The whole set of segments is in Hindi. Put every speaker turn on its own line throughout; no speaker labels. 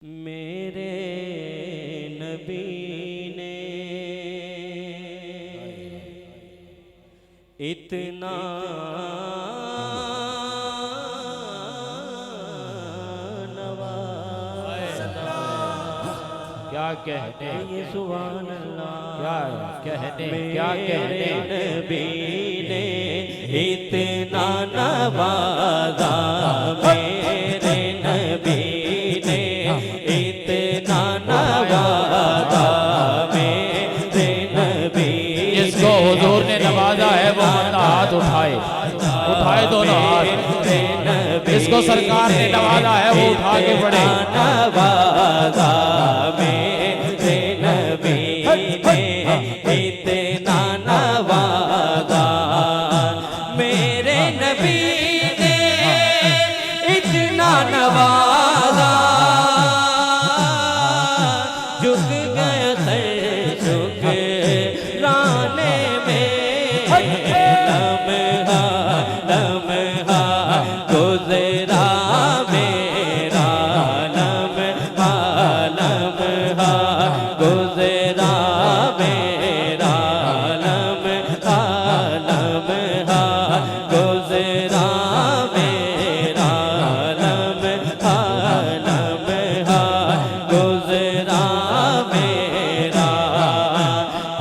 मेरे नबी ने इतना नवाज़ा,
क्या कहने
ये सुभान अल्लाह,
क्या कहने
नबी ने इतना नवाज़ा, मेरे नबी ने इतना नवाज़ा, मेरे नबी
जिसको हुजूर ने नवाजा है वो बंदा हाथ उठाए दोनों हाथ। जिसको सरकार ने नवाजा है वो उठा के पड़े।
नवाज़ा मेरे नबी ने इतना नवाज़ा, मेरे नबी ने इतना नवाज़ा, झुक गया सर शुक्राने में, लम्हा लम्हा गुज़रा मेरा, लम्हा लम्हा गुज़रा मेरा, लम्हा लम्हा गुज़रा मेरा, लम्हा लम्हा गुज़रा मेरा।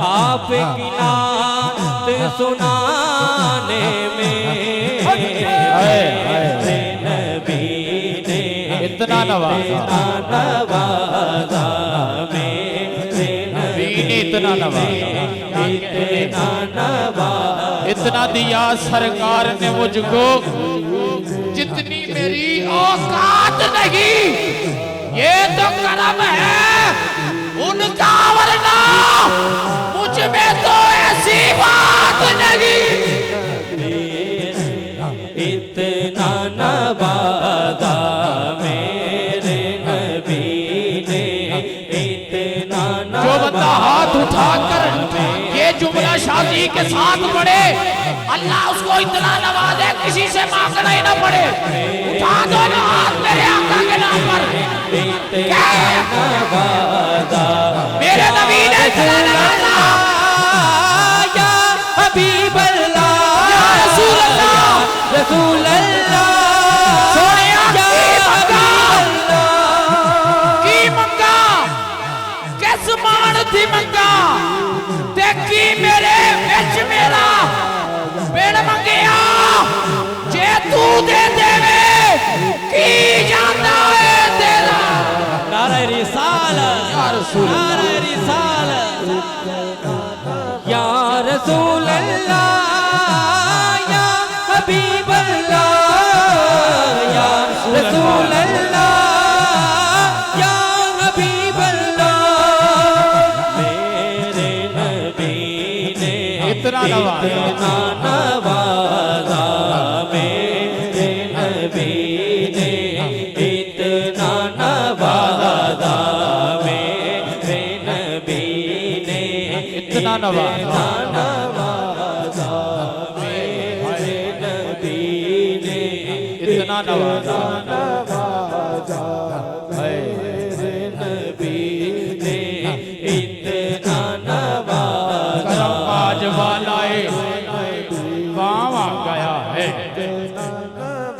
आपकी नात सुनाने में नबी ने
इतना नवाजा,
नवाज़ा, मेरे
नबी ने इतना नवाजा,
इतना नवाज़ा,
इतना दिया सरकार ने मुझको जितनी मेरी औकात नहीं। ये तो करम है उनका, वरना मुझ में तो ऐसी बात नहीं।
इतना नवाज़ा, मेरे नबी ने इतना
जो बंदा हाथ उठाकर ये जुमला शादी के साथ पढ़े, अल्लाह उसको इतना नवाजे किसी से मांगना ही ना पड़े। उठा दो ना हाथ मेरे आका के नाम पर।
नवाज़ा,
मेरे नबी ने इतना नवाजा।
या हबीब अल्लाह,
या रसूल अल्लाह,
रसूल अल्लाह,
सोनिया
या
की मंगा किस मान थी मंगा, देखी मेरे बिच मेरा पेड़ मंगिया, जे तू दे देवे की जाता है तेरा।
नारे रिसालत, नारे रिसालत, या रसूल अल्लाह, या हबीब अल्लाह, या रसूल अल्लाह, या हबीब अल्लाह, मेरे नबी ने
इतना नवाजा,
नवाज़ा, मेरे नबी ने इतना नवाज़ा, मेरे नबी ने
इतना नवाजा,
नवाज़ा, मेरे नबी ने
इतना नवाजा,
मेरे नबी ने इतना नवाज़ा।
करम आज वालाए काम आ गया है,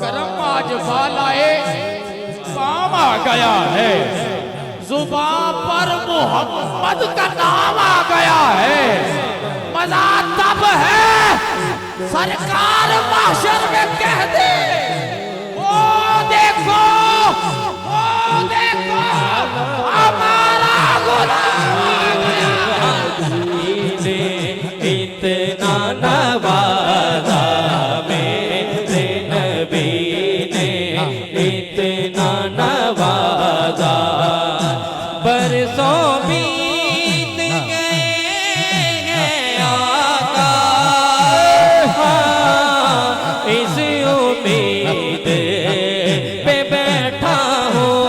करम आज वालाए काम आ गया है, जुबान पर मोहम्मद का नाम आ गया है। मजा तब है सरकार माशर में कह दे, ओ देखो हमारा गुलाम आ गया।
इतना नवाज़ा, मेरे नबी ने इतना नवाज़ा, बरसों बीत गए हैं आका, हाँ, इस उम्मीद पे बैठा हूँ,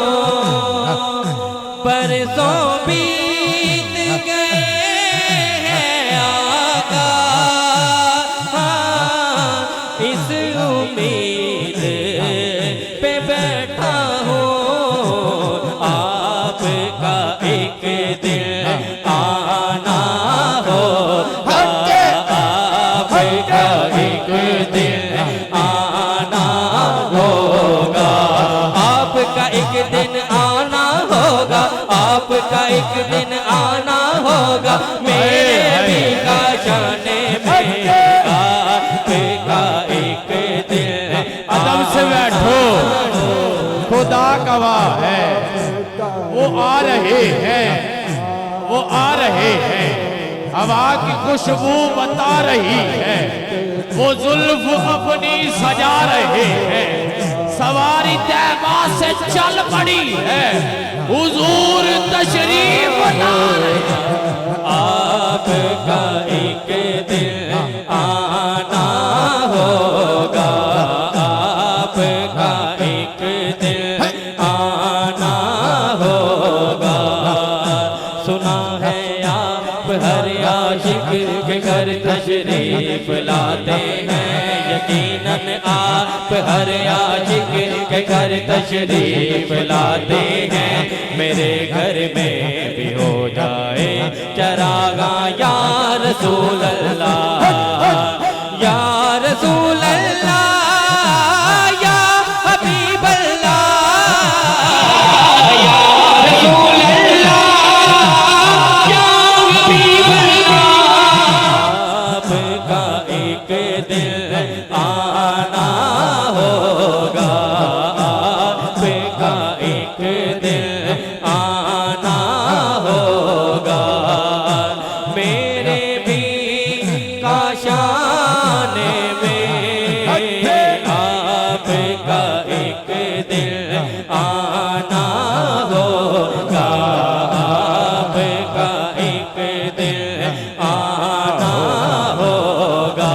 बरसों बीत गए हैं आका, हाँ, इस उम्मीद पे बैठा हूँ, एक दिन आना होगा मेरे भी काशाने में, आपका एक दिन।
अदब से बैठो, खुदा गवाह है, वो आ रहे हैं, वो आ रहे हैं। हवा की खुशबू बता रही है, वो जुल्फ अपनी सजा रहे हैं। सवारी तैबा से चल पड़ी है, हुजूर तशरीफ ला रहे हैं।
आपका एक दिन आना होगा, आपका एक दिन आना होगा। सुना है आप हर आशिक के घर तशरीफ लाते हैं, यकीनन आप हर आशिक के घर तशरीफ लाते हैं। मेरे घर में भी हो जाए चरागा या रसूल अल्लाह, या रसूल अल्लाह, या हबीब अल्लाह, या रसूल अल्लाह, या हबीब अल्लाह। आपका एक दिन आना होगा, आपका एक दिन आना होगा। मेरे भी काशाने में आपका एक दिन आना होगा, आपका एक दिन आना होगा,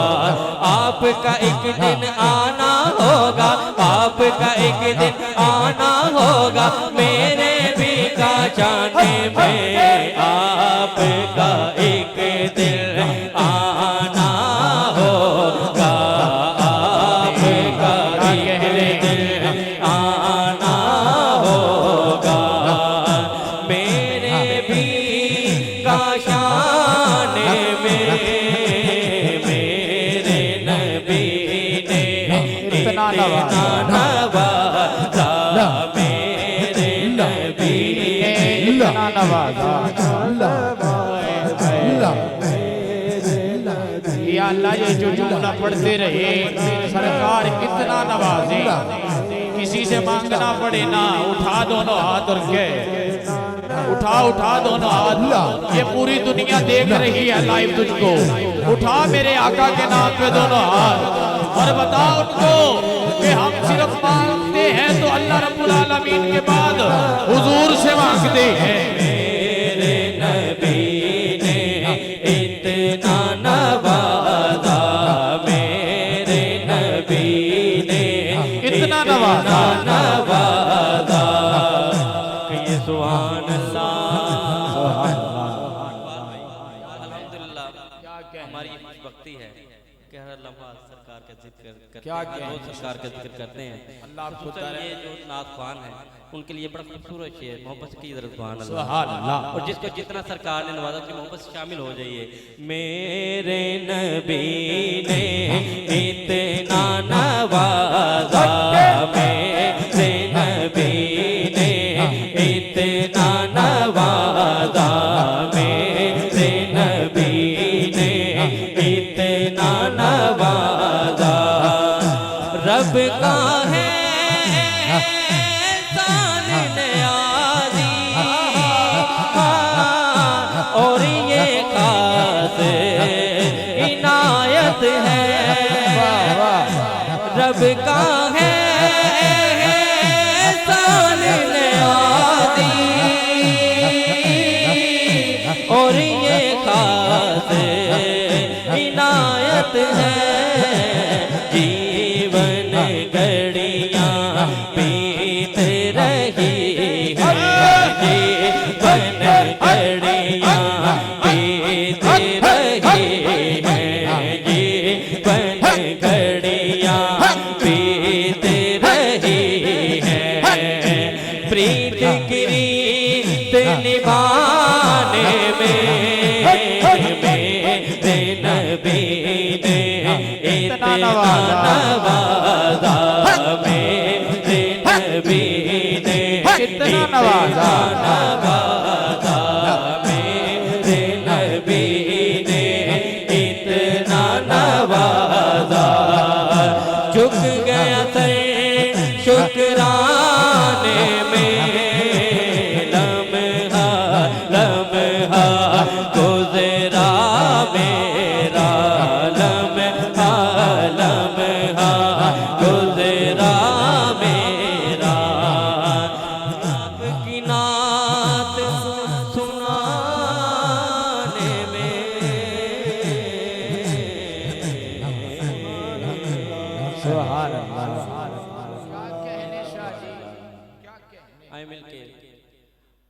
आपका एक दिन आना होगा, आपका एक दिन आना होगा। मेरे भी काशाने में आपका एक दिन आना होगा, आपका एक दिन आना होगा। मेरे भी काशाने में मेरे नबी ने इतना नवाजा, मेरे नबी ने इतना नवाजा। या अल्लाह ये जो जुमला पढ़ते रहे, सरकार कितना नवाजे, किसी से मांगना पड़े ना। उठा दोनों हाथ और के उठा दोनों हाथ, ये पूरी दुनिया देख रही है लाइव तुझको। उठा मेरे आका के नाम पे दोनों हाथ और बता उनको कि हम सिर्फ मांगते हैं तो अल्लाह रब्बुल आलमीन के बाद हुजूर से मांगते हैं। मेरे नबी ने इतना नवाजा, मेरे नबी ने इतना नवाजा कि ये सुभान अल्लाह। अल्हम्दुलिल्लाह हमारी ये भक्ति है कि हर लम्हा सरकार का जिक्र करते हैं, रोज सरकार का जिक्र करते हैं। अल्लाह ये जो नाथ खान है उनके लिए बड़ा खूबसूरत शेर, मोहब्बत की तरफ सुभान अल्लाह। और जिसको जितना सरकार ने नवाजा की मोहब्बत से शामिल हो जाइए। मेरे नबी ने इतना नवाजा, मेरे नबी ने इतना नवाजा, मेरे नबी ने इतना नवाजा। रब का है एहसान नियाज़ी, और ये खास इनायत है। रब का है एहसान नियाज़ी, और ये खास इनायत है। जीवन घड़ियाँ बीत रही है, जीवन घड़ियाँ बीत रही है, जीवन घड़ियाँ बीत रही है। प्रीत की रीत निभाने में मेरे नबी ने इतना नवाजा, मेरे नबी ने इतना नवाजा।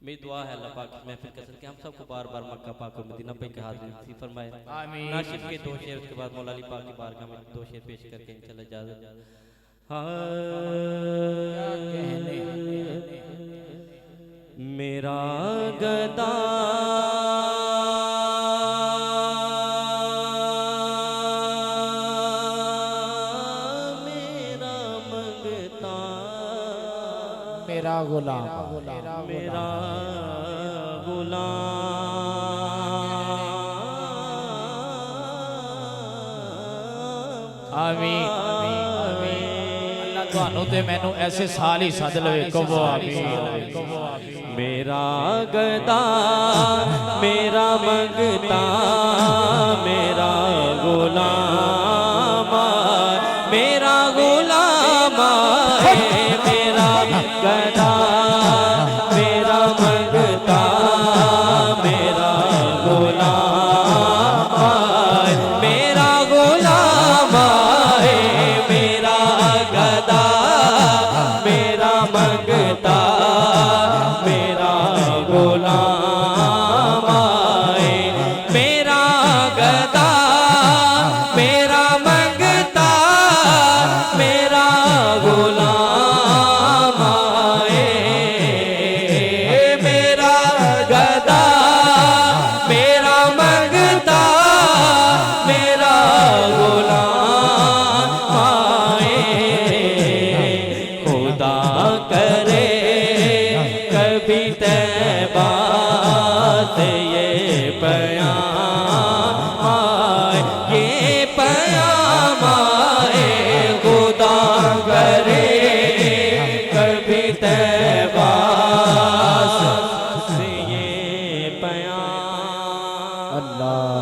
मेरी दुआ है अल्लाह पाक महफिल कसर के हम सबको बार बार मक्का पाक और मदीना पे के हाथ नसीब फरमाए।
आमीन।
नाशिफ के 2 शेर उसके बाद मौला अली पाक की बारगाह में 2 शेर पेश करके इंशाल्लाह इजाजत। मेरा गदा मेरा मंगता
मेरा गुलाम
मेरा गुलाम
आमीन अल्लाह तुहानू ते मैनू ऐसे साल ही सद लवे कहो आमीन।
मेरा गदा मेरा मंगता मेरा गुलाम मेरा गुलाम मेरा गदा मेरा मंगता मेरा गुलाम मेरा गुलाम मेरा गदा मेरा मंगता मेरा गुलाम मेरा गदा मेरा मंगता मेरा गुलाम मेरा गदा मेरा मंगता मेरा गुलाम खुदा करे कभी तैबा से ये पयाम आए खुदा करे कभी तैबा से ये पयाम।
अल्लाह